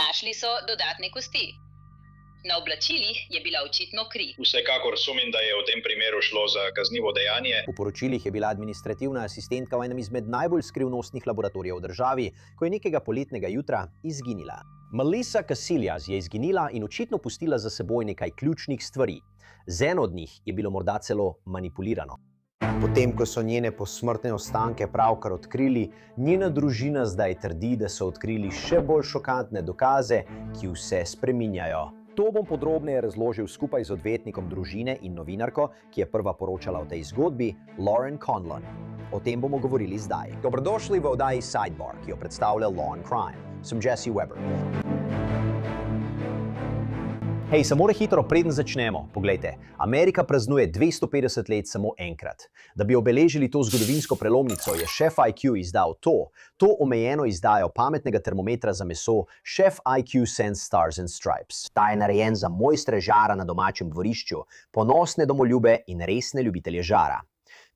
Našli so dodatne kosti. Na oblačilih je bila očitno kri. Vsekakor sumim, da je v tem primeru šlo za kaznivo dejanje. V poročilih je bila administrativna asistentka v enem izmed najbolj skrivnostnih laboratorijev v državi, ko je nekega poletnega jutra izginila. Melissa Casillas je izginila in očitno pustila za seboj nekaj ključnih stvari. Z eno od njih je bilo morda celo manipulirano. Potem, ko so njene posmrtne ostanke pravkar odkrili, njena družina zdaj trdi, da so odkrili še bolj šokantne dokaze, ki vse spreminjajo. To bom podrobneje razložil skupaj z odvetnikom družine in novinarko, ki je prva poročala o tej zgodbi, Lauren Conlon. O tem bomo govorili zdaj. Dobrodošli v oddaji Sidebar, ki jo predstavlja Law and Crime. Sem Jesse Weber. Hej, samo hitro, preden začnemo. Poglejte, Amerika praznuje 250 let samo enkrat. Da bi obeležili to zgodovinsko prelomnico, je šef IQ izdal to omejeno izdajo pametnega termometra za meso Chef IQ Sense Stars and Stripes. Ta je narejen za mojstre žara na domačem dvorišču, ponosne domoljube in resne ljubitelje žara.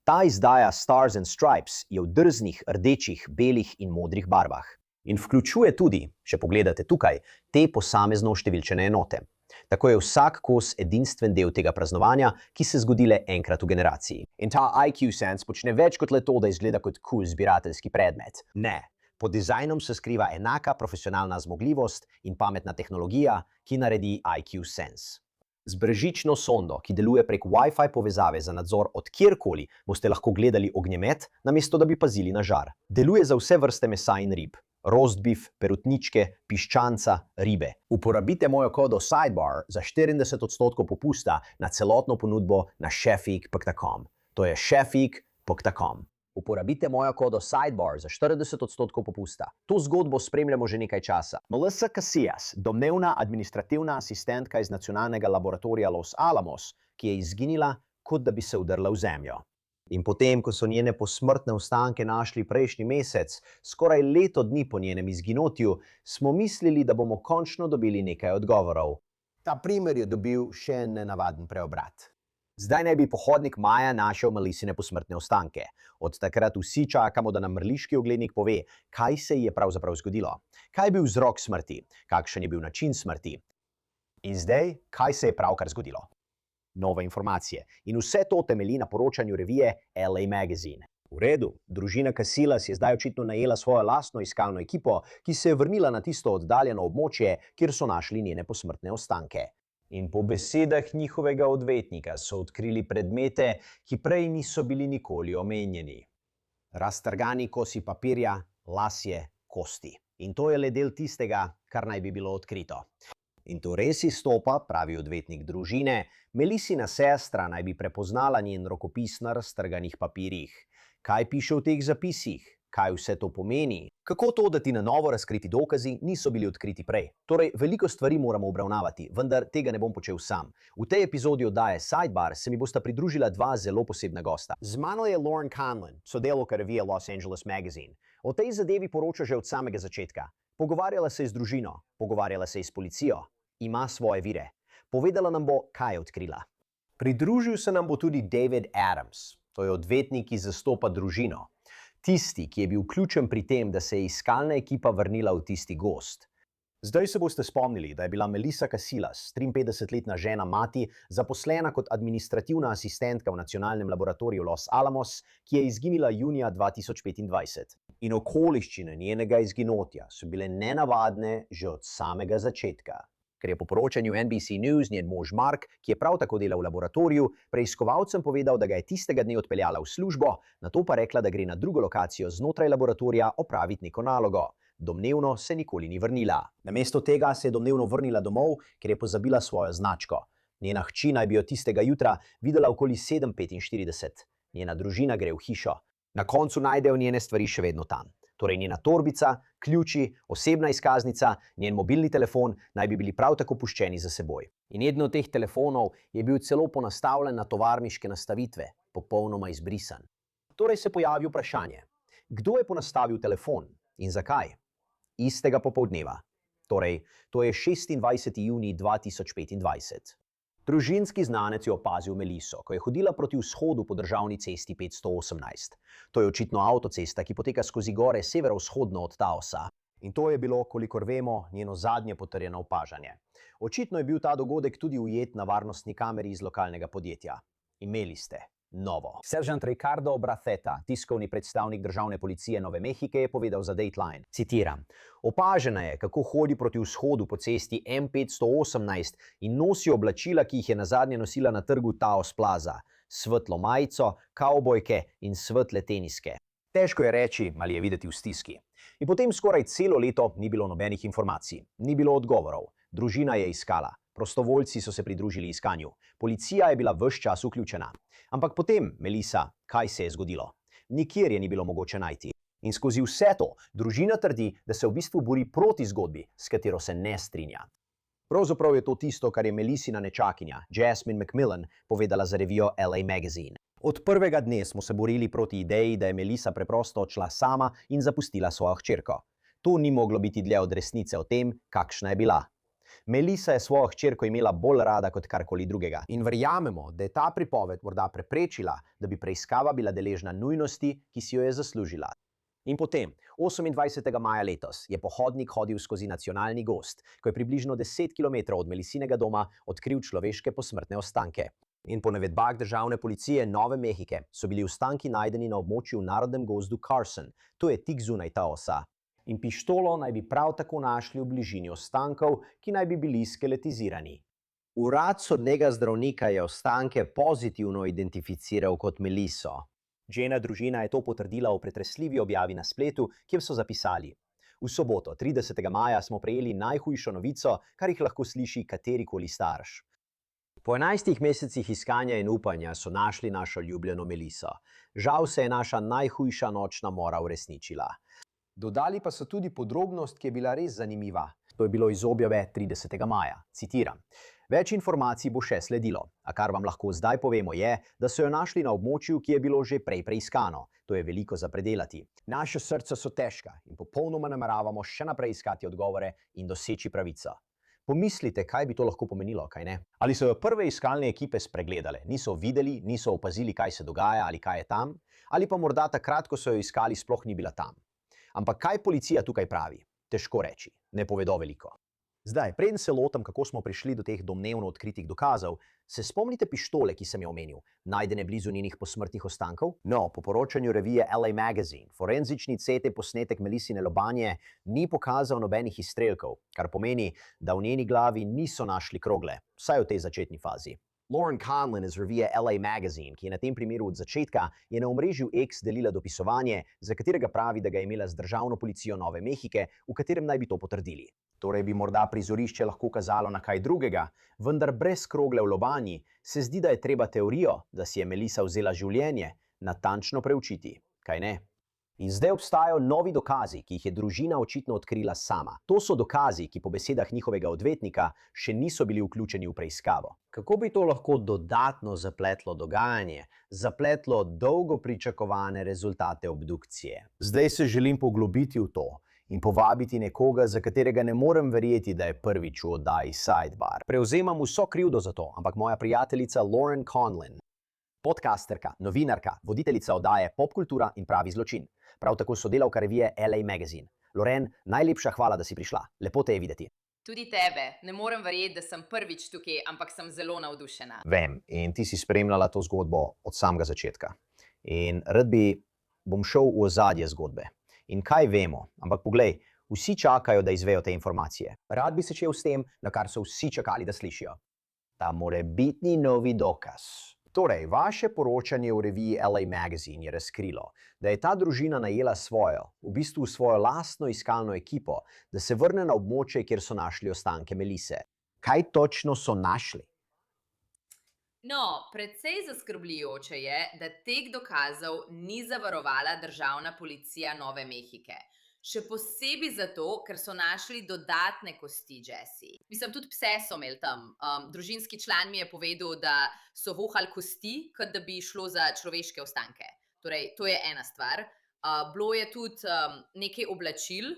Ta izdaja Stars and Stripes je v drznih, rdečih, belih in modrih barvah. In vključuje tudi, če pogledate tukaj, te posamezno številčene enote. Tako je vsak kos edinstven del tega praznovanja, ki se zgodi le enkrat v generaciji. In ta IQ Sense počne več kot le to, da izgleda kot cool zbirateljski predmet. Ne, pod dizajnom se skriva enaka profesionalna zmogljivost in pametna tehnologija, ki naredi IQ Sense. Z bržično sondo, ki deluje prek Wi-Fi povezave za nadzor od kjerkoli, boste lahko gledali ognjemet, namesto da bi pazili na žar. Deluje za vse vrste mesa in rib. Roast beef, perutničke, piščanca, ribe. Uporabite mojo kodo Sidebar za 40% popusta na celotno ponudbo na chefig.com. To je chefig.com. Uporabite mojo kodo Sidebar za 40% popusta. To zgodbo spremljamo že nekaj časa. Melissa Casillas, domnevna administrativna asistentka iz nacionalnega laboratorija Los Alamos, ki je izginila, kot da bi se udrla v zemljo. In potem, ko so njene posmrtne ostanke našli prejšnji mesec, skoraj leto dni po njenem izginotju, smo mislili, da bomo končno dobili nekaj odgovorov. Ta primer je dobil še nenavaden preobrat. Zdaj naj bi pohodnik Maja našel Melissine posmrtne ostanke. Od takrat vsi čakamo, da nam mrliški oglednik pove, kaj se ji je pravzaprav zgodilo. Kaj je bil vzrok smrti? Kakšen je bil način smrti? In zdaj, kaj se je pravkar zgodilo? Nove informacije. In vse to temelji na poročanju revije LA Magazine. V redu, družina Casillas je zdaj očitno najela svojo lastno iskalno ekipo, ki se je vrnila na tisto oddaljeno območje, kjer so našli njene posmrtne ostanke. In po besedah njihovega odvetnika so odkrili predmete, ki prej niso bili nikoli omenjeni. Raztrgani kosi papirja, lasje, kosti. In to je le del tistega, kar naj bi bilo odkrito. In to res izstopa, pravi odvetnik družine, Melissina sestra naj bi prepoznala njen rokopis na raztrganih papirjih. Kaj piše v teh zapisih? Kaj vse to pomeni? Kako to, da ti na novo razkriti dokazi niso bili odkriti prej? Torej, veliko stvari moramo obravnavati, vendar tega ne bom počel sam. V tej epizodi oddaje Sidebar se mi bosta pridružila dva zelo posebna gosta. Z mano je Lauren Conlon, sodelavka revije Los Angeles Magazine. O tej zadevi poroča že od samega začetka. Pogovarjala se je z družino, pogovarjala se je s policijo. Ima svoje vire. Povedala nam bo, kaj je odkrila. Pridružil se nam bo tudi David Adams. To je odvetnik, ki zastopa družino. Tisti, ki je bil ključen pri tem, da se je iskalna ekipa vrnila v tisti gozd. Zdaj se boste spomnili, da je bila Melissa Casillas, 53-letna žena mati, zaposlena kot administrativna asistentka v nacionalnem laboratoriju Los Alamos, ki je izginila junija 2025. In okoliščine njenega izginotja so bile nenavadne že od samega začetka. Ker je po poročanju NBC News njen mož Mark, ki je prav tako delal v laboratoriju, preiskovalcem povedal, da ga je tistega dne odpeljala v službo, nato pa rekla, da gre na drugo lokacijo znotraj laboratorija opraviti neko nalogo. Domnevno se nikoli ni vrnila. Namesto tega se je domnevno vrnila domov, ker je pozabila svojo značko. Njena hči naj bi jo tistega jutra videla okoli 7:45. Njena družina gre v hišo. Na koncu najdejo njene stvari še vedno tam. Torej njena torbica, ključi, osebna izkaznica, njen mobilni telefon naj bi bili prav tako puščeni za seboj. In eden od teh telefonov je bil celo ponastavljen na tovarniške nastavitve, popolnoma izbrisan. Torej se pojavi vprašanje, kdo je ponastavil telefon in zakaj? Istega popoldneva. Torej, to je 26. junij 2025. Družinski znanec je opazil Melisso, ko je hodila proti vzhodu po državni cesti 518. To je očitno avtocesta, ki poteka skozi gore severovzhodno od Taosa. In to je bilo, kolikor vemo, njeno zadnje potrjeno opažanje. Očitno je bil ta dogodek tudi ujet na varnostni kameri iz lokalnega podjetja. Imeli ste novo. Seržant Ricardo Braceta, tiskovni predstavnik državne policije Nove Mehike, je povedal za Dateline. Citiram: opažena je, kako hodi proti vzhodu po cesti M518 in nosi oblačila, ki jih je nazadnje nosila na trgu Taos Plaza. Svetlo majico, kavbojke in svetle teniske. Težko je reči, ali je videti v stiski. In potem skoraj celo leto ni bilo nobenih informacij, ni bilo odgovorov. Družina je iskala, prostovoljci so se pridružili iskanju, policija je bila ves čas vključena. Ampak potem, Melissa, kaj se je zgodilo? Nikjer je ni bilo mogoče najti. In skozi vse to, družina trdi, da se v bistvu bori proti zgodbi, s katero se ne strinja. Pravzaprav je to tisto, kar je Melissina nečakinja, Jasmine McMillan, povedala za revijo LA Magazine. Od prvega dne smo se borili proti ideji, da je Melissa preprosto odšla sama in zapustila svojo hčerko. To ni moglo biti dlje od resnice o tem, kakšna je bila. Melissa je svojo hčerko imela bolj rada kot karkoli drugega. In verjamemo, da je ta pripoved morda preprečila, da bi preiskava bila deležna nujnosti, ki si jo je zaslužila. In potem, 28. maja letos, je pohodnik hodil skozi nacionalni gozd, ko je približno 10 km od Melissinega doma odkril človeške posmrtne ostanke. In po navedbah državne policije Nove Mehike so bili ostanki najdeni na območju v narodnem gozdu Carson, to je tik zunaj Taosa. In pištolo naj bi prav tako našli v bližini ostankov, ki naj bi bili skeletizirani. Urad sodnega zdravnika je ostanke pozitivno identificiral kot Melisso. Žena družina je to potrdila v pretresljivi objavi na spletu, kjer so zapisali: v soboto, 30. maja, smo prejeli najhujšo novico, kar jih lahko sliši katerikoli starš. Po 11 mesecih iskanja in upanja so našli našo ljubljeno Melisso. Žal se je naša najhujša nočna mora uresničila. Dodali pa so tudi podrobnost, ki je bila res zanimiva. To je bilo iz objave 30. maja. Citiram: več informacij bo še sledilo, a kar vam lahko zdaj povemo je, da so jo našli na območju, ki je bilo že prej preiskano. To je veliko za predelati. Naša srca so težka in popolnoma nameravamo še naprej iskati odgovore in doseči pravico. Pomislite, kaj bi to lahko pomenilo, kaj ne? Ali so jo prve iskalne ekipe spregledale, niso videli, niso opazili, kaj se dogaja ali kaj je tam? Ali pa morda takrat, ko so jo iskali, sploh ni bila tam? Ampak kaj policija tukaj pravi? Težko reči, ne povedo veliko. Zdaj, preden se lotam, kako smo prišli do teh domnevno odkritih dokazov, se spomnite pištole, ki sem jo omenil, najdene blizu njenih posmrtnih ostankov? No, po poročanju revije LA Magazine, forenzični CT posnetek Melissine lobanje ni pokazal nobenih izstrelkov, kar pomeni, da v njeni glavi niso našli krogle, vsaj v tej začetni fazi. Lauren Conlin iz revije LA Magazine, ki je na tem primeru od začetka, je na omrežju X delila dopisovanje, za katerega pravi, da ga je imela z državno policijo Nove Mehike, v katerem naj bi to potrdili. Torej bi morda prizorišče lahko kazalo na kaj drugega, vendar brez krogle v lobanji se zdi, da je treba teorijo, da si je Melissa vzela življenje, natančno preučiti, kaj ne? In zdaj obstajajo novi dokazi, ki jih je družina očitno odkrila sama. To so dokazi, ki po besedah njihovega odvetnika še niso bili vključeni v preiskavo. Kako bi to lahko dodatno zapletlo dogajanje, zapletlo dolgo pričakovane rezultate obdukcije? Zdaj se želim poglobiti v to in povabiti nekoga, za katerega ne morem verjeti, da je prvič v oddaji Sidebar. Prevzemam vso krivdo za to, ampak moja prijateljica Lauren Conlin, podcasterka, novinarka, voditeljica oddaje Popkultura in pravi zločin. Prav tako sodelavka revije LA Magazine. Lauren, najlepša hvala, da si prišla. Lepo te je videti. Tudi tebe. Ne morem verjeti, da sem prvič tukaj, ampak sem zelo navdušena. Vem, in ti si spremljala to zgodbo od samega začetka. In rad bom šel v ozadje zgodbe. In kaj vemo? Ampak poglej, vsi čakajo, da izvejo te informacije. Rad bi se začel s tem, na kar so vsi čakali, da slišijo. Ta morebitni novi dokaz. Torej, vaše poročanje v reviji LA Magazine je razkrilo, da je ta družina najela v bistvu svojo lastno iskalno ekipo, da se vrne na območje, kjer so našli ostanke Melisse. Kaj točno so našli? No, precej zaskrbljujoče je, da teh dokazov ni zavarovala državna policija Nove Mehike. Še posebej zato, ker so našli dodatne kosti Jessie. Mislim, tudi pse so imeli tam. Družinski član mi je povedal, da so vohali kosti, kot da bi šlo za človeške ostanke. Torej, to je ena stvar. Bilo je tudi nekaj oblačil.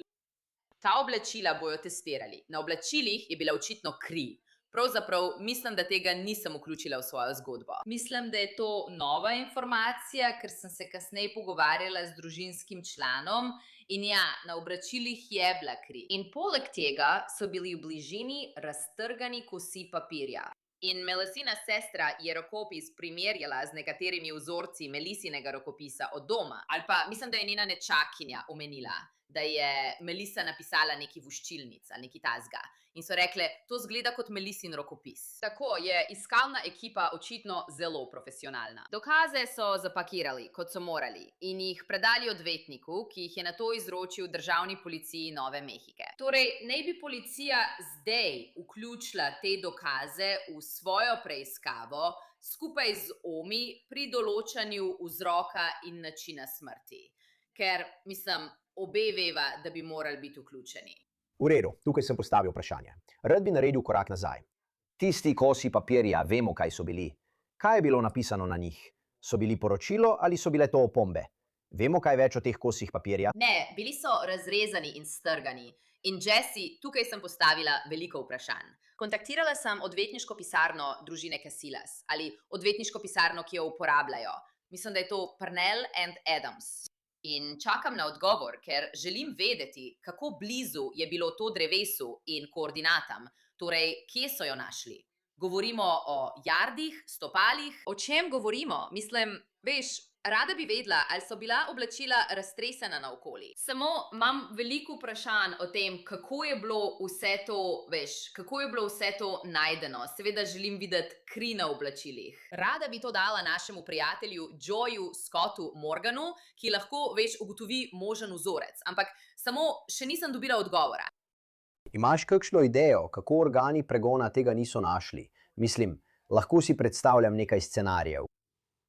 Ta oblačila bojo testirali. Na oblačilih je bila očitno kri. Pravzaprav mislim, da tega nisem vključila v svojo zgodbo. Mislim, da je to nova informacija, ker sem se kasneje pogovarjala z družinskim članom in ja, na oblačilih je bila kri. In poleg tega so bili v bližini raztrgani kosi papirja. In Melisina sestra je rokopis primerjala z nekaterimi vzorci Melisinega rokopisa od doma. Ali pa mislim, da je njena nečakinja omenila, da je Melisa napisala neki voščilnic ali neki tazga. In so rekle, to zgleda kot Melisin rokopis. Tako je iskalna ekipa očitno zelo profesionalna. Dokaze so zapakirali, kot so morali, in jih predali odvetniku, ki jih je nato izročil državni policiji Nove Mehike. Torej, naj bi policija zdaj vključila te dokaze v svojo preiskavo skupaj z OMI pri določanju vzroka in načina smrti. Ker, mislim, obe veva, da bi morali biti vključeni. V redu, tukaj sem postavil vprašanje. Rad bi naredil korak nazaj. Tisti kosi papirja, vemo, kaj so bili. Kaj je bilo napisano na njih? So bili poročilo ali so bile to opombe? Vemo kaj več o teh kosih papirja? Ne, bili so razrezani in strgani. In Jessie, tukaj sem postavila veliko vprašanj. Kontaktirala sem odvetniško pisarno družine Casillas ali odvetniško pisarno, ki jo uporabljajo. Mislim, da je to Purnell and Adams. In čakam na odgovor, ker želim vedeti, kako blizu je bilo to drevesu in koordinatam. Torej, kje so jo našli? Govorimo o jardih, stopalih? O čem govorimo? Mislim, veš, rada bi vedela, ali so bila oblačila raztresena naokoli. Samo imam veliko vprašanj o tem, kako je bilo vse to, kako je bilo vse to najdeno. Seveda želim videti kri na oblačilih. Rada bi to dala našemu prijatelju Joeju Scottu Morganu, ki lahko, ugotovi možen vzorec. Ampak samo še nisem dobila odgovora. Imaš kakšno idejo, kako organi pregona tega niso našli? Mislim, lahko si predstavljam nekaj scenarijev.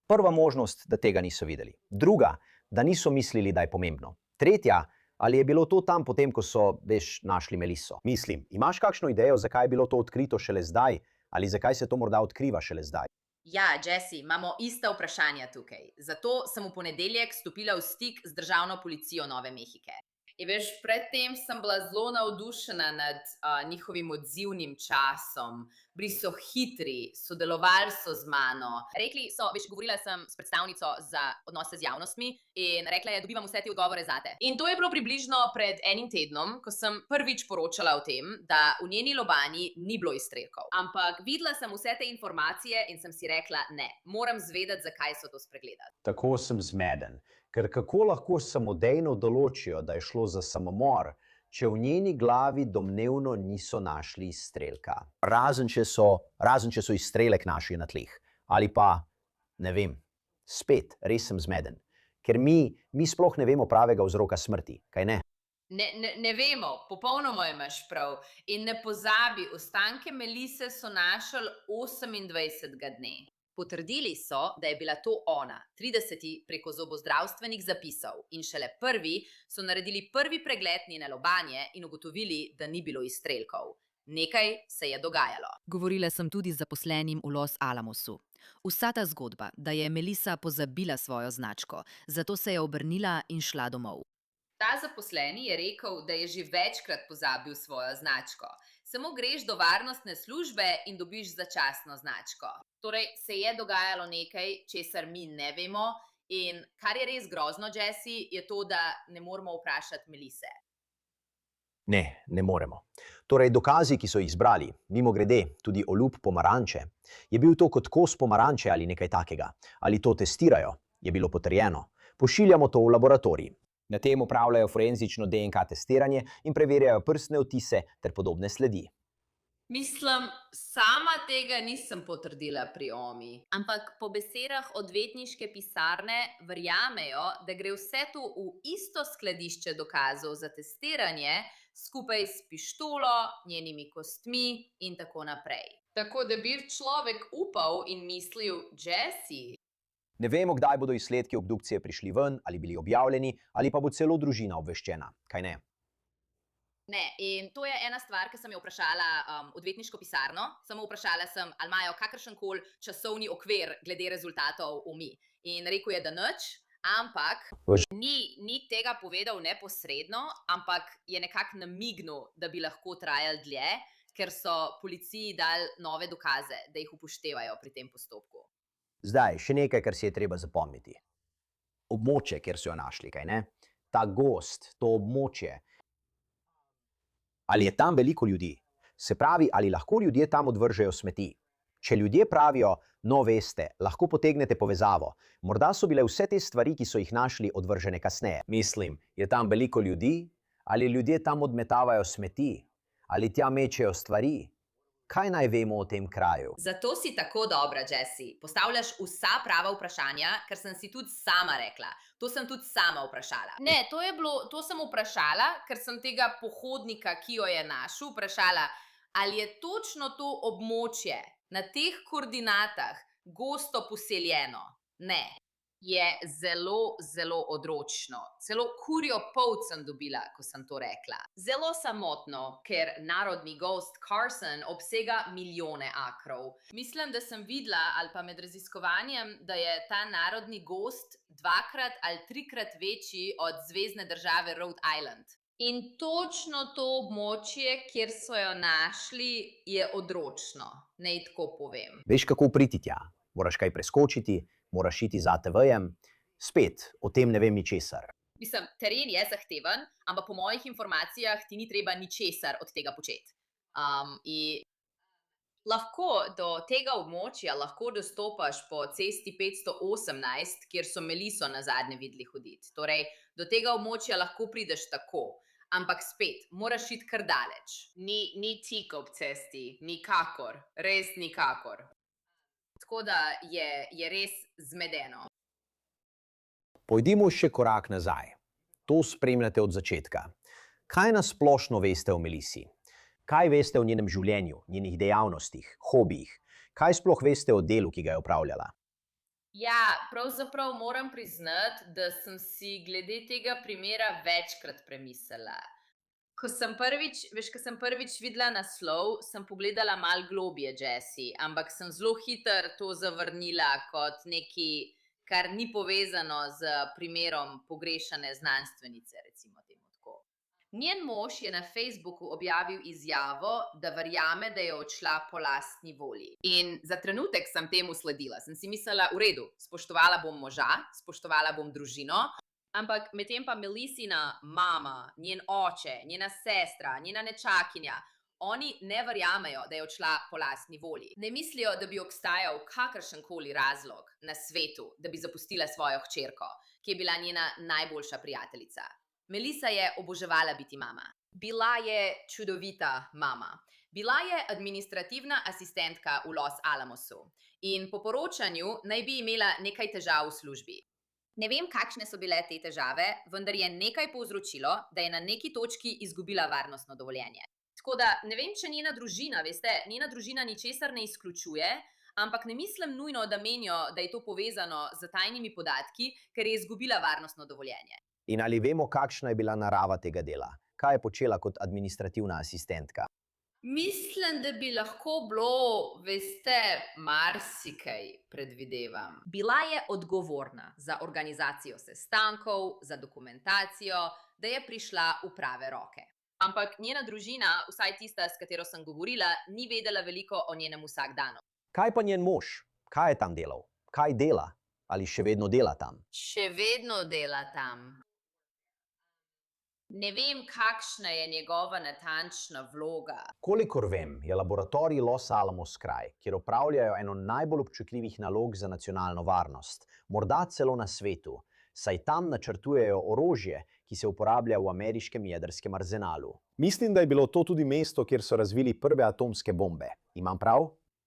Prva možnost, da tega niso videli. Druga, da niso mislili, da je pomembno. Tretja, ali je bilo to tam potem, ko so, našli Meliso. Mislim, imaš kakšno idejo, zakaj je bilo to odkrito šele zdaj? Ali zakaj se to morda odkriva šele zdaj? Ja, Jessie, imamo ista vprašanja tukaj. Zato sem v ponedeljek stopila v stik z državno policijo Nove Mehike. In predtem sem bila zelo navdušena nad njihovim odzivnim časom. Bili so hitri, sodelovali so z mano. Rekli so, govorila sem s predstavnico za odnose z javnostmi in rekla je, dobivam vse te odgovore zate. In to je bilo približno pred enim tednom, ko sem prvič poročala o tem, da v njeni lobanji ni bilo izstrelkov. Ampak videla sem vse te informacije in sem si rekla, ne, moram zvedeti, zakaj so to spregledali. Tako sem zmeden. Ker kako lahko samodejno določijo, da je šlo za samomor, če v njeni glavi domnevno niso našli izstrelka? Razen če so izstrelek našli na tleh. Ali pa, ne vem, spet, res sem zmeden. Ker mi sploh ne vemo pravega vzroka smrti, kaj ne? Ne vemo, popolnoma imaš prav. In ne pozabi, ostanke Melise so našli 28. dne. Potrdili so, da je bila to ona, 30. preko zobozdravstvenih zapisov in šele prvi so naredili prvi pregled njene lobanje in ugotovili, da ni bilo izstrelkov. Nekaj se je dogajalo. Govorila sem tudi z zaposlenim v Los Alamosu. Vsa ta zgodba, da je Melisa pozabila svojo značko, zato se je obrnila in šla domov. Ta zaposleni je rekel, da je že večkrat pozabil svojo značko. Samo greš do varnostne službe in dobiš začasno značko. Torej se je dogajalo nekaj, česar mi ne vemo, in kar je res grozno, Jessie, je to, da ne moremo vprašati Melise. Ne moremo. Torej, dokazi, ki so jih zbrali, mimogrede, tudi olupk pomaranče, je bil to kot kos pomaranče ali nekaj takega. Ali to testirajo, je bilo potrjeno. Pošiljamo to v laboratorij. Na tem upravljajo forenzično DNK testiranje in preverjajo prstne odtise ter podobne sledi. Mislim, sama tega nisem potrdila pri OMI. Ampak po besedah odvetniške pisarne verjamejo, da gre vse to v isto skladišče dokazov za testiranje, skupaj s pištolo, njenimi kostmi in tako naprej. Tako da bi človek upal in mislil, Jessie. Ne vemo, kdaj bodo izsledki obdukcije prišli ven ali bili objavljeni, ali pa bo celo družina obveščena, kaj ne? Ne, in to je ena stvar, ki sem jo vprašala odvetniško pisarno. Samo vprašala sem, ali imajo kakršenkoli časovni okvir glede rezultatov OMI. In rekel je, da nič, ampak ni tega povedal neposredno, ampak je nekako namignil, da bi lahko trajali dlje, ker so policiji dali nove dokaze, da jih upoštevajo pri tem postopku. Zdaj, še nekaj, kar si je treba zapomniti. Območje, kjer so jo našli, kaj ne? Ta gozd, to območje. Ali je tam veliko ljudi? Se pravi, ali lahko ljudje tam odvržejo smeti? Če ljudje pravijo, no veste, lahko potegnete povezavo. Morda so bile vse te stvari, ki so jih našli, odvržene kasneje. Mislim, je tam veliko ljudi? Ali ljudje tam odmetavajo smeti? Ali tja mečejo stvari? Kaj naj vemo o tem kraju? Zato si tako dobra, Jessie. Postavljaš vsa prava vprašanja, ker sem si tudi sama rekla. To sem tudi sama vprašala. Ne, to sem vprašala, ker sem tega pohodnika, ki jo je našel, vprašala, ali je točno to območje na teh koordinatah gosto poseljeno. Ne. Je zelo, zelo odročno. Celo kurjo polt sem dobila, ko sem to rekla. Zelo samotno, ker narodni gozd Carson obsega milijone akrov. Mislim, da sem videla, ali pa med raziskovanjem, da je ta narodni gozd 2- ali 3-krat večji od zvezne države Rhode Island. In točno to območje, kjer so jo našli, je odročno. Naj tako povem. Veš, kako priti tja? Moraš kaj preskočiti, moraš iti za ATV-jem. Spet, o tem ne vem ničesar. Mislim, teren je zahteven, ampak po mojih informacijah ti ni treba ničesar od tega početi. Lahko do tega območja dostopaš po cesti 518, kjer so Meliso nazadnje videli hoditi. Torej, do tega območja lahko prideš tako. Ampak spet, moraš iti kar daleč. Ni tik ob cesti, nikakor, res nikakor. Tako da je res zmedeno. Pojdimo še korak nazaj. To spremljate od začetka. Kaj nasplošno veste o Melisi? Kaj veste o njenem življenju, njenih dejavnostih, hobijih? Kaj sploh veste o delu, ki ga je opravljala? Ja, pravzaprav moram priznati, da sem si glede tega primera večkrat premislila. Ko sem prvič videla naslov, sem pogledala malo globje, Jessie, ampak sem zelo hitro to zavrnila kot nekaj, kar ni povezano z primerom pogrešane znanstvenice, recimo temu tako. Njen mož je na Facebooku objavil izjavo, da verjame, da je odšla po lastni volji. In za trenutek sem temu sledila. Sem si mislila, v redu, spoštovala bom moža, spoštovala bom družino, ampak medtem pa Melisina mama, njen oče, njena sestra, njena nečakinja, oni ne verjamejo, da je odšla po lastni volji. Ne mislijo, da bi obstajal kakršenkoli razlog na svetu, da bi zapustila svojo hčerko, ki je bila njena najboljša prijateljica. Melisa je oboževala biti mama. Bila je čudovita mama. Bila je administrativna asistentka v Los Alamosu in po poročanju naj bi imela nekaj težav v službi. Ne vem, kakšne so bile te težave, vendar je nekaj povzročilo, da je na neki točki izgubila varnostno dovoljenje. Tako da ne vem, če njena družina, veste, njena družina ničesar ne izključuje, ampak ne mislim nujno, da menijo, da je to povezano z tajnimi podatki, ker je izgubila varnostno dovoljenje. In ali vemo, kakšna je bila narava tega dela? Kaj je počela kot administrativna asistentka? Mislim, da bi lahko bilo, veste, marsikaj, predvidevam. Bila je odgovorna za organizacijo sestankov, za dokumentacijo, da je prišla v prave roke. Ampak njena družina, vsaj tista, s katero sem govorila, ni vedela veliko o njenem vsakdanu. Kaj pa njen mož? Kaj je tam delal? Kaj dela? Ali še vedno dela tam? Še vedno dela tam. Ne vem, kakšna je njegova natančna vloga. Kolikor vem, je laboratorij Los Alamos kraj, kjer opravljajo eno najbolj občutljivih nalog za nacionalno varnost, morda celo na svetu, saj tam načrtujejo orožje, ki se uporablja v ameriškem jedrskem arzenalu. Mislim, da je bilo to tudi mesto, kjer so razvili prve atomske bombe. Imam prav?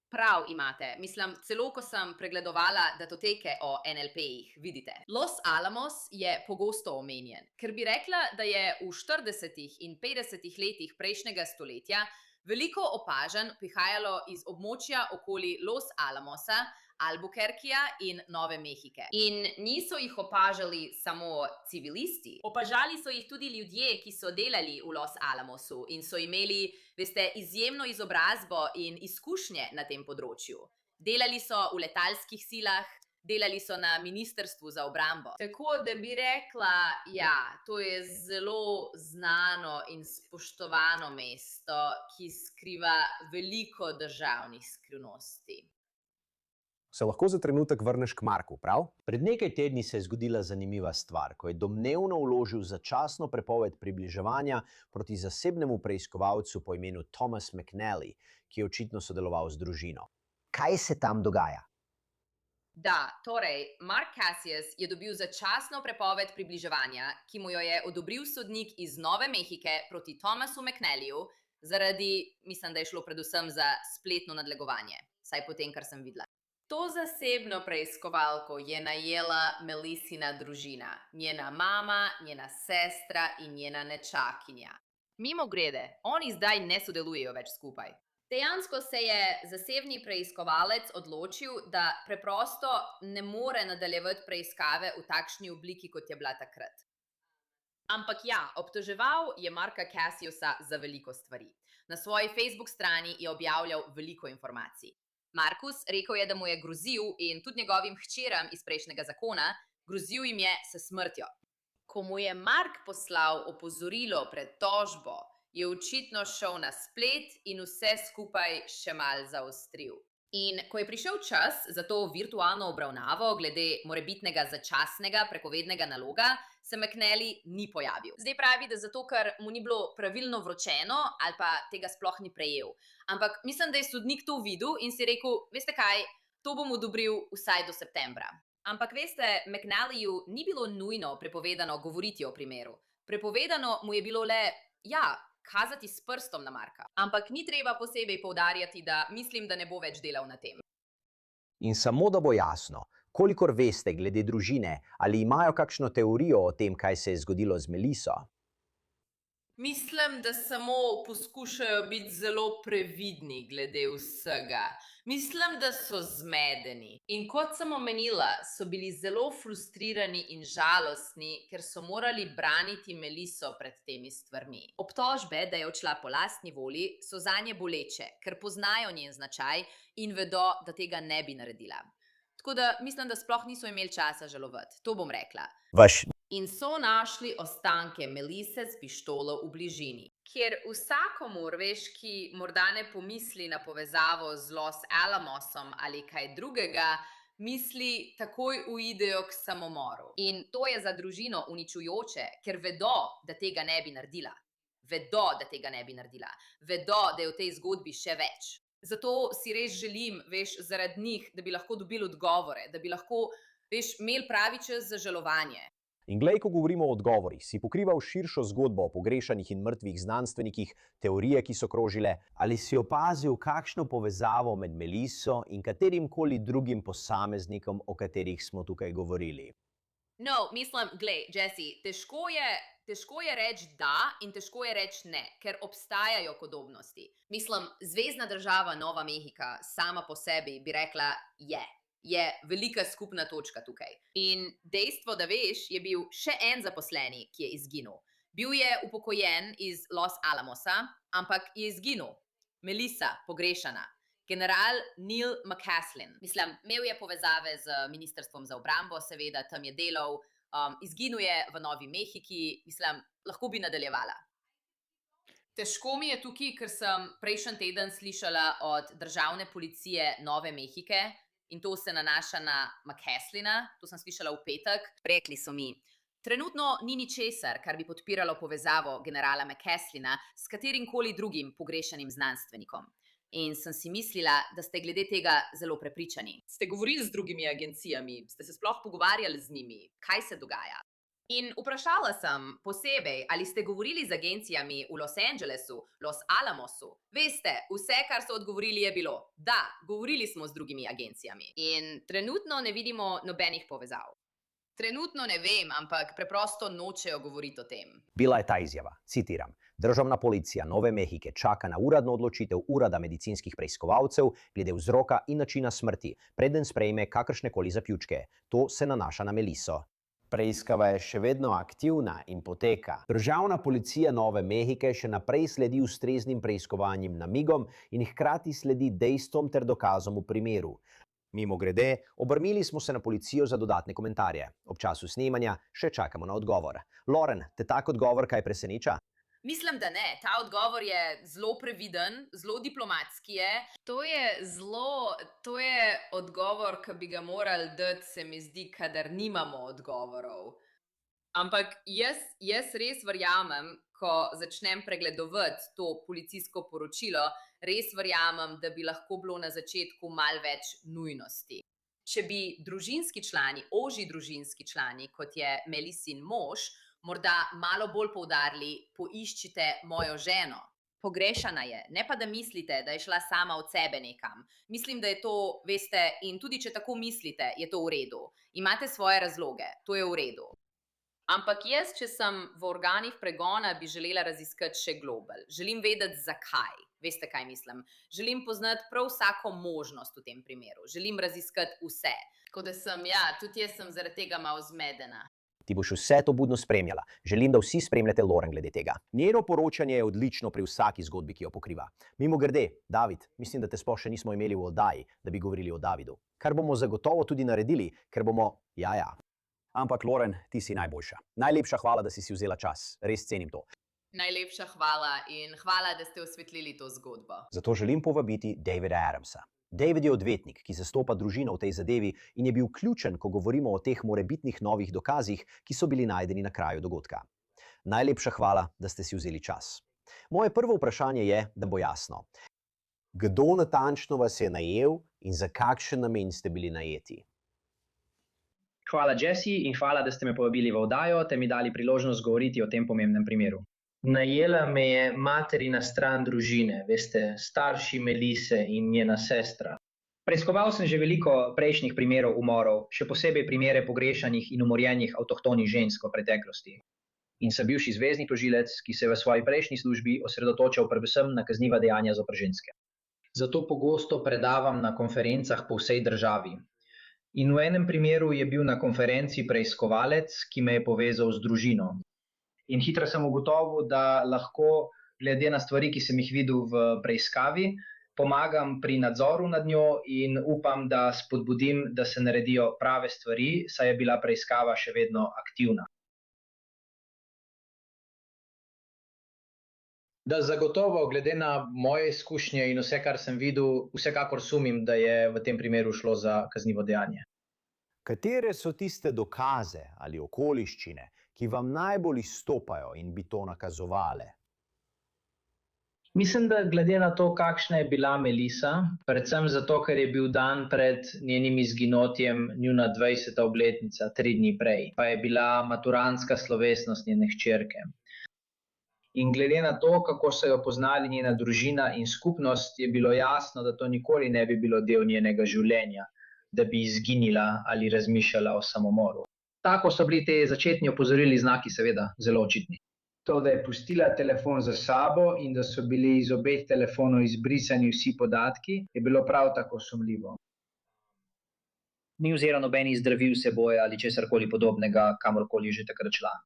Prav imate. Mislim, celo ko sem pregledovala datoteke o NLP-jih, vidite. Los Alamos je pogosto omenjen, ker bi rekla, da je v 40. in 50. letih prejšnjega stoletja veliko opažanj prihajalo iz območja okoli Los Alamosa, Albuquerqueja in Nove Mehike. In niso jih opažali samo civilisti. Opažali so jih tudi ljudje, ki so delali v Los Alamosu in so imeli, veste, izjemno izobrazbo in izkušnje na tem področju. Delali so v letalskih silah, Delali so na ministrstvu za obrambo. Tako da bi rekla, ja, to je zelo znano in spoštovano mesto, ki skriva veliko državnih skrivnosti. Se lahko za trenutek vrneš k Marku, prav? Pred nekaj tedni se je zgodila zanimiva stvar, ko je domnevno vložil začasno prepoved približevanja proti zasebnemu preiskovalcu po imenu Thomas McNally, ki je očitno sodeloval z družino. Kaj se tam dogaja? Da, torej, Mark Cassius je dobil začasno prepoved približevanja, ki mu jo je odobril sodnik iz Nove Mehike proti Thomasu McNallyju, mislim, da je šlo predvsem za spletno nadlegovanje, saj potem, kar sem videla. To zasebno preiskovalko je najela Melissina družina, njena mama, njena sestra in njena nečakinja. Mimogrede, oni zdaj ne sodelujejo več skupaj. Dejansko se je zasebni preiskovalec odločil, da preprosto ne more nadaljevati preiskave v takšni obliki, kot je bila takrat. Ampak ja, obtoževal je Marka Cassiusa za veliko stvari. Na svoji Facebook strani je objavljal veliko informacij. Markus rekel je, da mu je grozil in tudi njegovim hčeram iz prejšnjega zakona, grozil jim je s smrtjo. Ko mu je Mark poslal opozorilo pred tožbo, je očitno šel na splet in vse skupaj še mal zaostril. In ko je prišel čas za to virtualno obravnavo glede morebitnega začasnega prepovednega naloga, se McNally ni pojavil. Zdaj pravi, da zato, ker mu ni bilo pravilno vročeno ali pa tega sploh ni prejel. Ampak mislim, da je sodnik to videl in si rekel, veste kaj, to bom odobril vsaj do septembra. Ampak veste, McNallyju ni bilo nujno prepovedano govoriti o primeru. Prepovedano mu je bilo le, kazati s prstom na Marka. Ampak ni treba posebej poudarjati, da mislim, da ne bo več delal na tem. In samo da bo jasno, kolikor veste glede družine, ali imajo kakšno teorijo o tem, kaj se je zgodilo z Melisso? Mislim, da samo poskušajo biti zelo previdni glede vsega. Mislim, da so zmedeni. In kot sem omenila, so bili zelo frustrirani in žalostni, ker so morali braniti Melisso pred temi stvarmi. Obtožbe, da je odšla po lastni volji, so zanje boleče, ker poznajo njen značaj in vedo, da tega ne bi naredila. Tako da mislim, da sploh niso imeli časa žalovati. To bom rekla. In so našli ostanke Melisse s pištolo v bližini. Kjer vsakomur, ki morda ne pomisli na povezavo z Los Alamosom ali kaj drugega, misli takoj uidejo k samomoru. In to je za družino uničujoče, ker vedo, da tega ne bi naredila. Vedo, da je v tej zgodbi še več. Zato si res želim, zaradi njih, da bi lahko dobili odgovore, da bi lahko, imeli pravi čas za žalovanje. In glej, ko govorimo o odgovorih, si pokrival širšo zgodbo o pogrešanih in mrtvih znanstvenikih, teorije, ki so krožile, ali si opazil kakšno povezavo med Melisso in katerimkoli drugim posameznikom, o katerih smo tukaj govorili? No, mislim, glej, Jesse, težko je reči da in težko je reči ne, ker obstajajo podobnosti. Mislim, zvezna država Nova Mehika sama po sebi bi rekla je velika skupna točka tukaj. In dejstvo, da je bil še en zaposleni, ki je izginil. Bil je upokojen iz Los Alamosa, ampak je izginil. Melissa, pogrešana. General Neil McCaslin. Mislim, imel je povezave z ministrstvom za obrambo, seveda, tam je delal, izginil je v Novi Mehiki, mislim, lahko bi nadaljevala. Težko mi je tukaj, ker sem prejšnji teden slišala od državne policije Nove Mehike, in to se nanaša na McCaslina, to sem slišala v petek. Rekli so mi, trenutno ni ničesar, kar bi podpiralo povezavo generala McCaslina s katerimkoli drugim pogrešanim znanstvenikom. In sem si mislila, da ste glede tega zelo prepričani. Ste govorili z drugimi agencijami, ste se sploh pogovarjali z njimi, kaj se dogaja? In vprašala sem posebej, ali ste govorili z agencijami v Los Angelesu, Los Alamosu. Veste, vse, kar so odgovorili, je bilo, da, govorili smo z drugimi agencijami. In trenutno ne vidimo nobenih povezav. Trenutno ne vem, ampak preprosto nočejo govoriti o tem. Bila je ta izjava, citiram. Državna policija Nove Mehike čaka na uradno odločitev urada medicinskih preiskovalcev glede vzroka in načina smrti, preden sprejme kakršnekoli zaključke. To se nanaša na Melisso. Preiskava je še vedno aktivna in poteka. Državna policija Nove Mehike še naprej sledi ustreznim preiskovanjem namigom in hkrati sledi dejstvom ter dokazom v primeru. Mimogrede, obrnili smo se na policijo za dodatne komentarje. Ob času snemanja še čakamo na odgovor. Lauren, te tak odgovor kaj preseneča? Mislim, da ne. Ta odgovor je zelo previden, zelo diplomatski je. To je odgovor, ki bi ga morali dati, se mi zdi, kadar nimamo odgovorov. Ampak jaz res verjamem, ko začnem pregledovati to policijsko poročilo, res verjamem, da bi lahko bilo na začetku malo več nujnosti. Če bi družinski člani, ožji družinski člani, kot je Melisin mož, morda malo bolj poudarili, poiščite mojo ženo. Pogrešana je, ne pa da mislite, da je šla sama od sebe nekam. Mislim, da je to, veste, in tudi če tako mislite, je to v redu. Imate svoje razloge, to je v redu. Ampak jaz, če sem v organih pregona, bi želela raziskati še global. Želim vedeti, zakaj. Veste, kaj mislim? Želim poznati prav vsako možnost v tem primeru. Želim raziskati vse. Tako da tudi jaz sem zaradi tega malo zmedena. Ti boš vse to budno spremljala. Želim, da vsi spremljate Lauren glede tega. Njeno poročanje je odlično pri vsaki zgodbi, ki jo pokriva. Mimogrede, David, mislim, da te sploh še nismo imeli v oddaji, da bi govorili o Davidu. Kar bomo zagotovo tudi naredili, ker bomo, Ampak, Lauren, ti si najboljša. Najlepša hvala, da si vzela čas. Res cenim to. Najlepša hvala in hvala, da ste osvetlili to zgodbo. Zato želim povabiti Davida Adamsa. David je odvetnik, ki zastopa družino v tej zadevi in je bil ključen, ko govorimo o teh morebitnih novih dokazih, ki so bili najdeni na kraju dogodka. Najlepša hvala, da ste si vzeli čas. Moje prvo vprašanje je, da bo jasno. Kdo natančno vas je najel in za kakšen namen ste bili najeti? Hvala, Jesse, in hvala, da ste me povabili v oddajo ter mi dali priložnost govoriti o tem pomembnem primeru. Najela me je materina stran družine, veste, starši Melise in njena sestra. Preiskoval sem že veliko prejšnjih primerov umorov, še posebej primere pogrešanih in umorjenih avtohtonih žensk v preteklosti. In sem bivši zvezni tožilec, ki se je v svoji prejšnji službi osredotočal predvsem na kazniva dejanja zoper ženske. Zato pogosto predavam na konferencah po vsej državi. In v enem primeru je bil na konferenci preiskovalec, ki me je povezal z družino. In hitro sem ugotovil, da lahko, glede na stvari, ki sem jih videl v preiskavi, pomagam pri nadzoru nad njo in upam, da spodbudim, da se naredijo prave stvari, saj je bila preiskava še vedno aktivna. Da zagotovo, glede na moje izkušnje in vse, kar sem videl, vsekakor sumim, da je v tem primeru šlo za kaznivo dejanje. Katere so tiste dokaze ali okoliščine, ki vam najbolj izstopajo in bi to nakazovale? Mislim, da glede na to, kakšna je bila Melisa, predvsem zato, ker je bil dan pred njenim izginotjem njuna 20. obletnica, 3 dni prej, pa je bila maturantska slovesnost njene hčerke. In glede na to, kako so jo poznali njena družina in skupnost, je bilo jasno, da to nikoli ne bi bilo del njenega življenja, da bi izginila ali razmišljala o samomoru. Tako so bili te začetni opozorili znaki seveda zelo očitni. To, da je pustila telefon za sabo in da so bili iz obeh telefonov izbrisani vsi podatki, je bilo prav tako sumljivo. Ni vzela nobenih zdravil s seboj ali česarkoli podobnega, kamorkoli že takrat šla.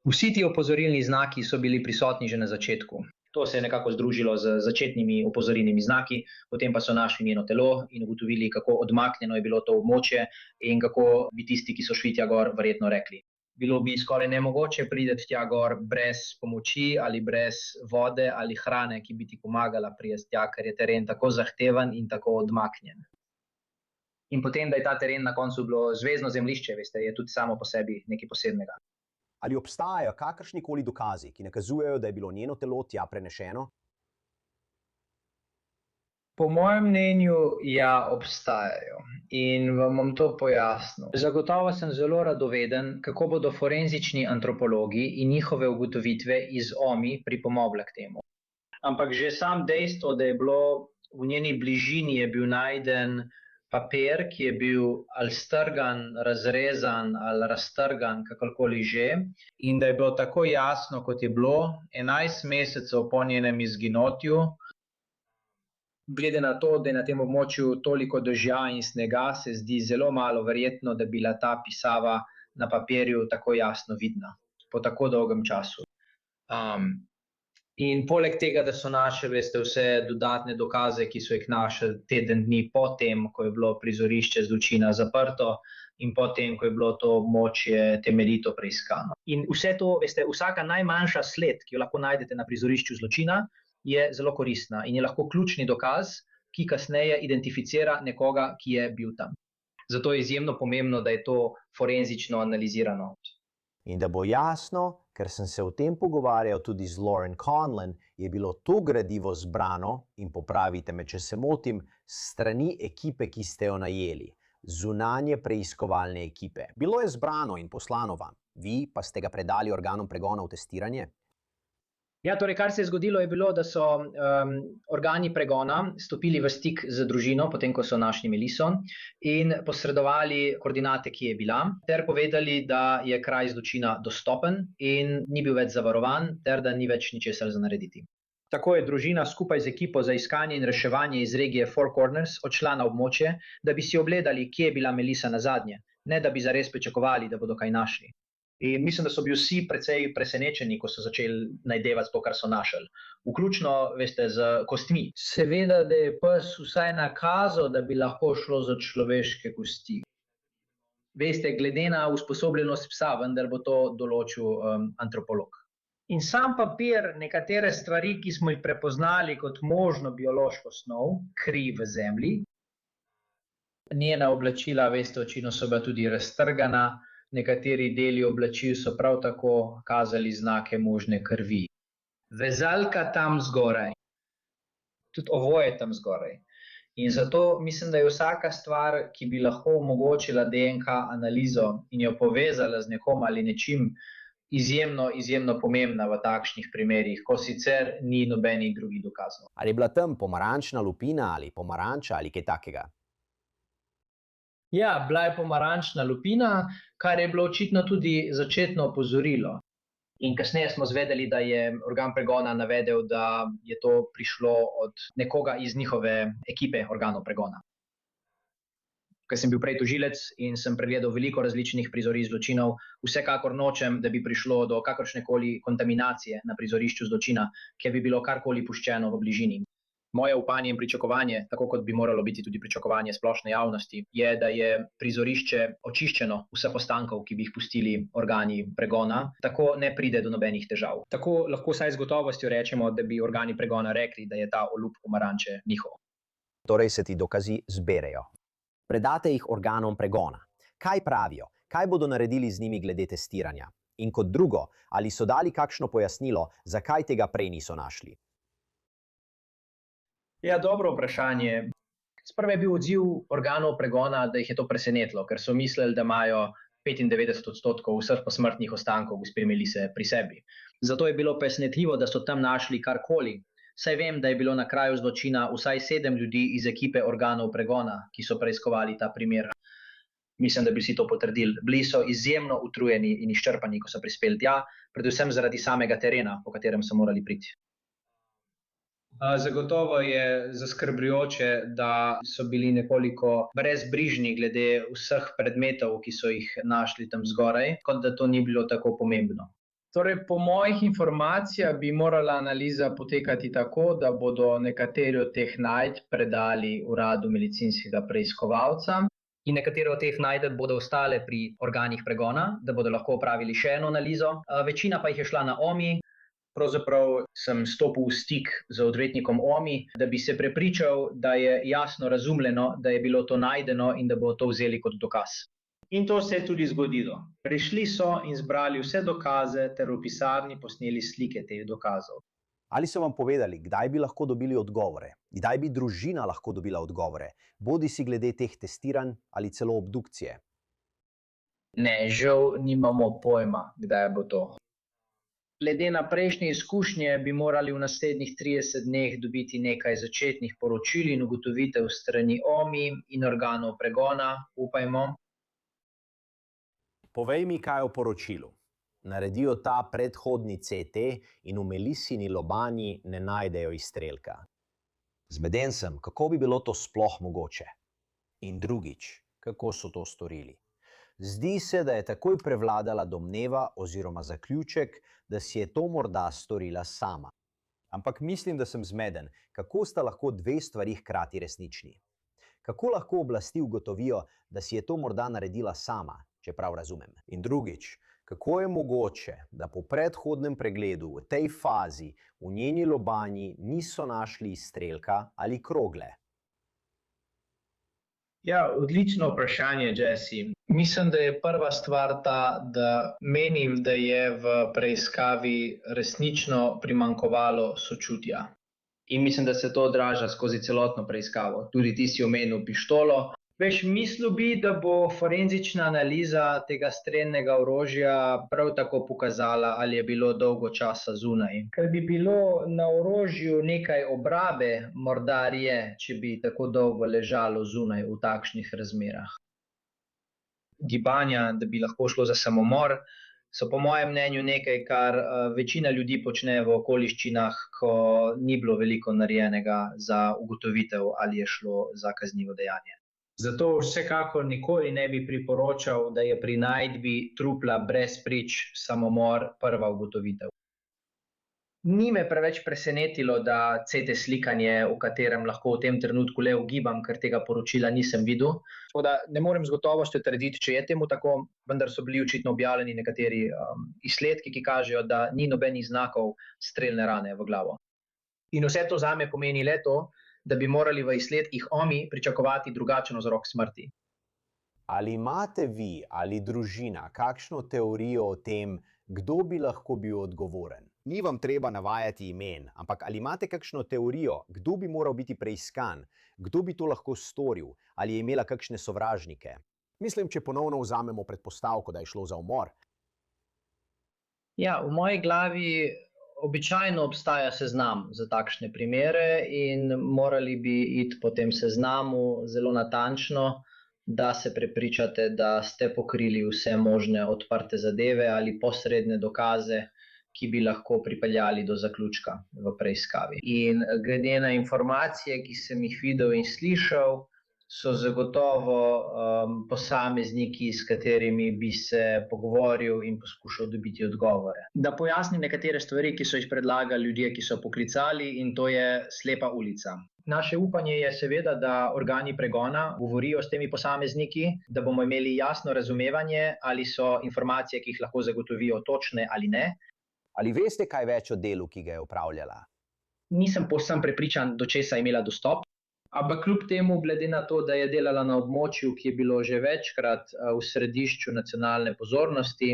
Vsi ti opozorilni znaki so bili prisotni že na začetku. To se je nekako združilo z začetnimi opozorilnimi znaki, potem pa so našli njeno telo in ugotovili, kako odmaknjeno je bilo to območje in kako bi tisti, ki so šli tja gor, verjetno rekli. Bilo bi skoraj nemogoče priti tja gor brez pomoči ali brez vode ali hrane, ki bi ti pomagala priti tja, ker je teren tako zahteven in tako odmaknjen. In potem, da je ta teren na koncu bilo zvezno zemljišče, veste, je tudi samo po sebi nekaj posebnega. Ali obstajajo kakršnikoli dokazi, ki nakazujejo, da je bilo njeno telo tja prenešeno? Po mojem mnenju, ja, obstajajo. In vam bom to pojasnil. Zagotovo sem zelo radoveden, kako bodo forenzični antropologi in njihove ugotovitve iz OMI pripomogle k temu. Ampak že sam dejstvo, da je bilo v njeni bližini je bil najden papir, ki je bil ali strgan, razrezan ali raztrgan, kakorkoli že, in da je bilo tako jasno, kot je bilo, 11 mesecev po njenem izginotju, glede na to, da je na tem območju toliko dežja in snega, se zdi zelo malo verjetno, da bi bila ta pisava na papirju tako jasno vidna, po tako dolgem času. In poleg tega, da so našli, veste, vse dodatne dokaze, ki so jih našli teden dni po tem, ko je bilo prizorišče zločina zaprto in po tem, ko je bilo to območje temeljito preiskano. In vse to, veste, vsaka najmanjša sled, ki jo lahko najdete na prizorišču zločina, je zelo koristna in je lahko ključni dokaz, ki kasneje identificira nekoga, ki je bil tam. Zato je izjemno pomembno, da je to forenzično analizirano. In da bo jasno, ker sem se o tem pogovarjal tudi z Lauren Conlon, je bilo to gradivo zbrano, in popravite me, če se motim, s strani ekipe, ki ste jo najeli, zunanje preiskovalne ekipe. Bilo je zbrano in poslano vam, vi pa ste ga predali organom pregona v testiranje? Ja, torej, kar se je zgodilo, je bilo, da so organi pregona stopili v stik z družino, potem ko so našli Meliso, in posredovali koordinate, ki je bila, ter povedali, da je kraj zločina dostopen in ni bil več zavarovan, ter da ni več ničesar za narediti. Tako je družina skupaj z ekipo za iskanje in reševanje iz regije Four Corners odšla na območje, da bi si ogledali, kje je bila Melisa nazadnje, ne da bi zares pričakovali, da bodo kaj našli. In mislim, da so bili vsi precej presenečeni, ko so začeli najdevati to, kar so našli. Vključno, veste, z kostmi. Seveda, da je pes vsaj nakazal, da bi lahko šlo za človeške kosti. Veste, glede na usposobljenost psa, vendar bo to določil antropolog. In sam papir, nekatere stvari, ki smo jih prepoznali kot možno biološko snov, kri v zemlji. Njena oblačila, veste, očitno so bila tudi raztrgana. Nekateri deli oblačil so prav tako kazali znake možne krvi. Vezalka tam zgoraj. Tudi ovoje tam zgoraj. In zato mislim, da je vsaka stvar, ki bi lahko omogočila DNK analizo in jo povezala z nekom ali nečim, izjemno pomembna v takšnih primerih, ko sicer ni nobenih drugih dokazov. Ali je bila tam pomarančna lupina ali pomaranča ali kaj takega? Ja, bila je pomarančna lupina, kar je bilo očitno tudi začetno opozorilo. In kasneje smo zvedeli, da je organ pregona navedel, da je to prišlo od nekoga iz njihove ekipe organov pregona. Ker sem bil prej tožilec in sem pregledal veliko različnih prizorišč zločinov, vsekakor nočem, da bi prišlo do kakršnekoli kontaminacije na prizorišču zločina, kjer bi bilo karkoli puščeno v bližini. Moje upanje in pričakovanje, tako kot bi moralo biti tudi pričakovanje splošne javnosti, je, da je prizorišče očiščeno vseh ostankov, ki bi jih pustili organi pregona, tako ne pride do nobenih težav. Tako lahko vsaj z gotovostjo rečemo, da bi organi pregona rekli, da je ta olup pomaranče njihov. Torej se ti dokazi zberejo. Predate jih organom pregona. Kaj pravijo? Kaj bodo naredili z njimi glede testiranja? In kot drugo, ali so dali kakšno pojasnilo, zakaj tega prej niso našli? Ja, dobro vprašanje. Sprva je bil odziv organov pregona, da jih je to presenetilo, ker so mislili, da imajo 95% vseh posmrtnih ostankov gospe Melise pri sebi. Zato je bilo presenetljivo, da so tam našli karkoli. Saj vem, da je bilo na kraju zločina vsaj 7 ljudi iz ekipe organov pregona, ki so preiskovali ta primer. Mislim, da bi si to potrdili. Bili so izjemno utrujeni in izčrpani, ko so prispeli tja, predvsem zaradi samega terena, po katerem so morali priti. Zagotovo je zaskrbljujoče, da so bili nekoliko brezbrižni glede vseh predmetov, ki so jih našli tam zgoraj, kot da to ni bilo tako pomembno. Torej, po mojih informacijah bi morala analiza potekati tako, da bodo nekateri od teh najdb predali uradu medicinskega preiskovalca in nekatere od teh najdb bodo ostale pri organih pregona, da bodo lahko opravili še eno analizo. Večina pa jih je šla na OMI. Pravzaprav sem stopil v stik z odvetnikom OMI, da bi se prepričal, da je jasno razumljeno, da je bilo to najdeno in da bo to vzeli kot dokaz. In to se je tudi zgodilo. Prišli so in zbrali vse dokaze ter v pisarni posneli slike teh dokazov. Ali so vam povedali, kdaj bi lahko dobili odgovore? Kdaj bi družina lahko dobila odgovore? Bodisi glede teh testiranj ali celo obdukcije? Ne, žal nimamo pojma, kdaj bo to. Glede na prejšnje izkušnje bi morali v naslednjih 30 dneh dobiti nekaj začetnih poročil in ugotovitev strani OMI in organov pregona, upajmo. Povej mi kaj o poročilu. Naredijo ta predhodni CT in v Melisini lobani ne najdejo izstrelka. Zmeden sem, kako bi bilo to sploh mogoče? In drugič, kako so to storili? Zdi se, da je takoj prevladala domneva oziroma zaključek, da si je to morda storila sama. Ampak mislim, da sem zmeden, kako sta lahko dve stvari hkrati resnični. Kako lahko oblasti ugotovijo, da si je to morda naredila sama, če prav razumem? In drugič, kako je mogoče, da po predhodnem pregledu v tej fazi v njeni lobanji niso našli izstrelka ali krogle? Ja, odlično vprašanje, Jesse. Mislim, da je prva stvar ta, da menim, da je v preiskavi resnično primanjkovalo sočutja. In mislim, da se to odraža skozi celotno preiskavo. Tudi ti si omenil pištolo. Veš, mislil bi, da bo forenzična analiza tega strelnega orožja prav tako pokazala, ali je bilo dolgo časa zunaj. Ker bi bilo na orožju nekaj obrabe, morda je, če bi tako dolgo ležalo zunaj v takšnih razmerah. Gibanja, da bi lahko šlo za samomor, so po mojem mnenju nekaj, kar večina ljudi počne v okoliščinah, ko ni bilo veliko narejenega za ugotovitev, ali je šlo za kaznivo dejanje. Zato vsekakor nikoli ne bi priporočal, da je pri najdbi trupla brez prič samomor prva ugotovitev. Ni me preveč presenetilo, da CT slikanje, v katerem lahko v tem trenutku le ugibam, ker tega poročila nisem videl. Tako da ne morem z gotovostjo trditi, če je temu tako, vendar so bili očitno objavljeni nekateri izsledki, ki kažejo, da ni nobenih znakov strelne rane v glavo. In vse to zame pomeni le to, da bi morali v izsledkih OMI pričakovati drugačen vzrok smrti. Ali imate vi ali družina kakšno teorijo o tem, kdo bi lahko bil odgovoren? Ni vam treba navajati imen, ampak ali imate kakšno teorijo, kdo bi moral biti preiskan, kdo bi to lahko storil, ali je imela kakšne sovražnike? Mislim, če ponovno vzamemo predpostavko, da je šlo za umor. Ja, v moji glavi običajno obstaja seznam za takšne primere in morali bi iti po tem seznamu zelo natančno, da se prepričate, da ste pokrili vse možne odprte zadeve ali posredne dokaze, ki bi lahko pripeljali do zaključka v preiskavi. In glede na informacije, ki sem jih videl in slišal, so zagotovo posamezniki, s katerimi bi se pogovoril in poskušal dobiti odgovore. Da pojasnim nekatere stvari, ki so jih predlagali ljudje, ki so poklicali, in to je slepa ulica. Naše upanje je seveda, da organi pregona govorijo s temi posamezniki, da bomo imeli jasno razumevanje, ali so informacije, ki jih lahko zagotovijo, točne ali ne. Ali veste kaj več o delu, ki ga je opravljala? Nisem povsem prepričan, do česa je imela dostop. Ampak kljub temu, glede na to, da je delala na območju, ki je bilo že večkrat v središču nacionalne pozornosti,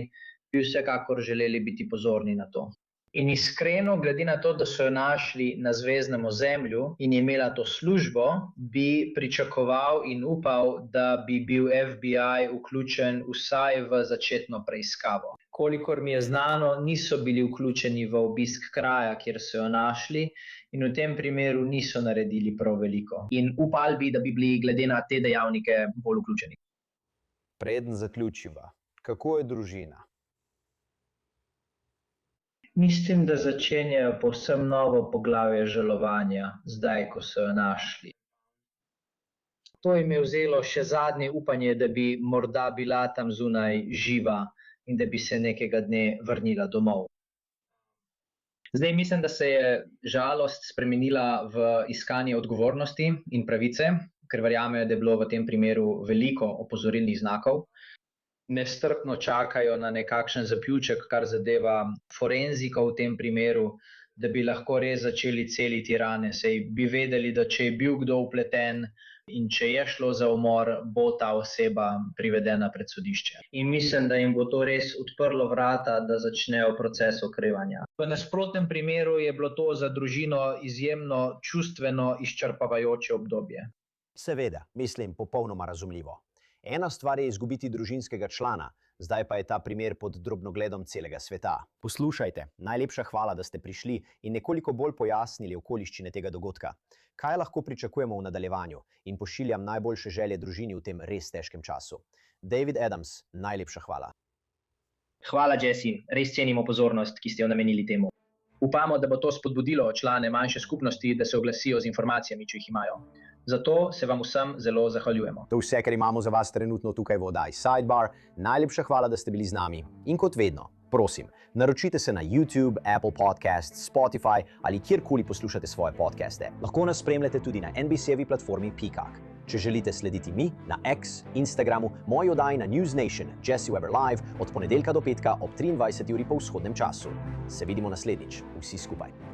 bi vsekakor želeli biti pozorni na to. In iskreno, glede na to, da so jo našli na zvezdnem ozemlju in je imela to službo, bi pričakoval in upal, da bi bil FBI vključen vsaj v začetno preiskavo. Kolikor mi je znano, niso bili vključeni v obisk kraja, kjer so jo našli, in v tem primeru niso naredili prav veliko. In upal bi, da bi bili glede na te dejavnike bolj vključeni. Preden zaključiva, kako je družina? Mislim, da začenjajo povsem novo poglavje žalovanja, zdaj, ko so jo našli. To jim je vzelo še zadnje upanje, da bi morda bila tam zunaj živa in da bi se nekega dne vrnila domov. Zdaj mislim, da se je žalost spremenila v iskanje odgovornosti in pravice, ker verjamejo, da je bilo v tem primeru veliko opozorilnih znakov. Nestrpno čakajo na nekakšen zaključek, kar zadeva forenziko v tem primeru, da bi lahko res začeli celiti rane, saj bi vedeli, da če je bil kdo vpleten in če je šlo za umor, bo ta oseba privedena pred sodišče. In mislim, da jim bo to res odprlo vrata, da začnejo proces okrevanja. V nasprotnem primeru je bilo to za družino izjemno čustveno izčrpavajoče obdobje. Seveda, mislim, popolnoma razumljivo. Ena stvar je izgubiti družinskega člana, zdaj pa je ta primer pod drobnogledom celega sveta. Poslušajte, najlepša hvala, da ste prišli in nekoliko bolj pojasnili okoliščine tega dogodka. Kaj lahko pričakujemo v nadaljevanju? In pošiljam najboljše želje družini v tem res težkem času. David Adams, najlepša hvala. Hvala, Jesse. Res cenimo pozornost, ki ste jo namenili temu. Upamo, da bo to spodbudilo člane manjše skupnosti, da se oglasijo z informacijami, če jih imajo. Zato se vam vsem zelo zahvaljujemo. To je vse, kar imamo za vas trenutno tukaj v oddaji Sidebar. Najlepša hvala, da ste bili z nami. In kot vedno, Prosim, naročite se na YouTube, Apple Podcasts, Spotify ali kjerkoli poslušate svoje podcaste. Lahko nas spremljate tudi na NBC-jevi platformi Peacock. Če želite slediti mi na X, Instagramu, moji oddaji na News Nation, Jesse Weber Live od ponedeljka do petka ob 23. uri po vzhodnem času. Se vidimo naslednjič, vsi skupaj.